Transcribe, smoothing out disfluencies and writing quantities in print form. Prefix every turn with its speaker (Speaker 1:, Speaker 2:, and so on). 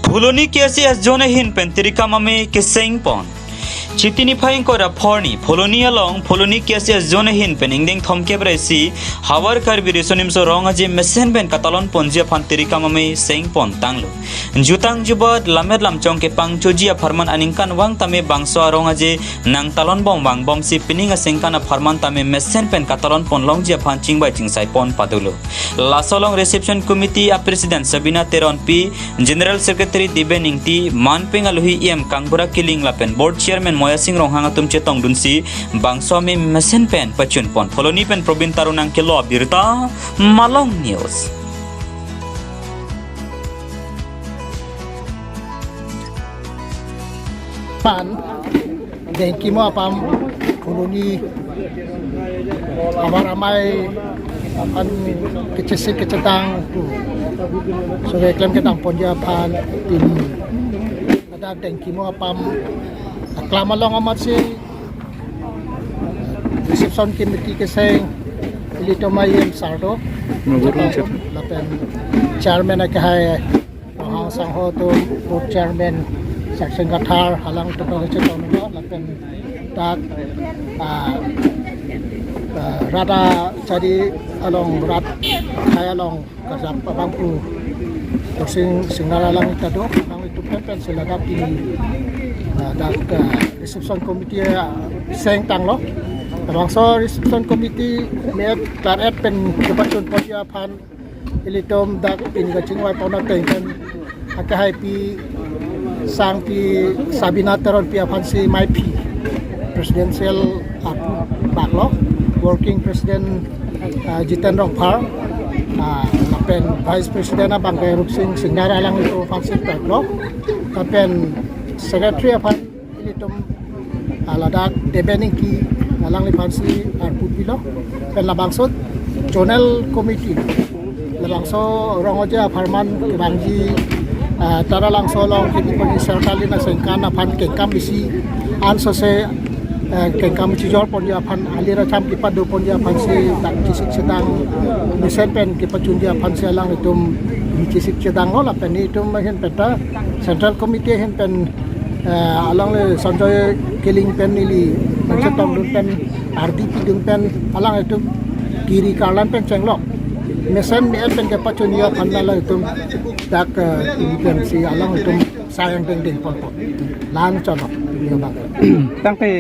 Speaker 1: Phuloni kiasi as jone hin pentirika mame kiseng pon. Chitini phaing kora phorni Phuloni along Phuloni kiasi as jone hin peningding thomke bresi hawar karbi resonim so ronga je mesen ben katalon ponjia pantirika mame seng pon tanglo. Jutang jubad lamet lam chong ke pang chojia farman aningkan wang tame bangso ronga je nang talon bom si pininga sengkana farman tame mesen pen katalon pon long jia panching bai chingsai pon padulo. Lasolong reception committee a president Sabina Teron P general secretary Dibening T manping aluhi em kangbura killing lapen board chairman Moya Singh Ronghanga tumche tong dunsi bangso me mesen pen pachun pon Phuloni pen Probin Tarunang kilo abirta Malong News.
Speaker 2: Pan dengki mo apam Phuloni ramai akan kecetang so reklam ketang ponja pan tin ada dengki mo apam aklama long amat si reception committee keseng ilito mayem sardo lapen chairman akhay hang sang ho to board chairman section gathar halang to ko chetong no lapen tak rada jadi along rat kaya along kasap pabangku sing naralang tado ang itu pen sila dati dak reception committee seng tang lo bangso reception committee met taret pen kepacun podia pan ilitom dak in gaching wai pona tengkan akahay pi sang pi Sabina Teron pi apan si mai pi presidential baklo working president Jiten Rongpar kapen vice president Bangkai Ruksing Singgara lang itu fansip baklo kapen secretary apan ilitom aladak Dibening ki alang li fansi arpupilo pen labangsot zonal committee labangso rongoja farman kebangji tara lang solong kini poni serkali na sengkana pan kengkam isi anso se kengkam cijor poni apan alira cham kipado poni apan si tak cisik sedang misenpen kipacundia apan si alang itum cisik sedang ola pen itum hen peta central committee hen pen alang le sanjoy killing pen ili macetong dun pen RDP dun pen alang itum kiri karlan pen cenglok mesen mi pen kepacunia pandala itum tak ikan si alang itum sayang deng pon lan conok dia bang
Speaker 3: Tang pe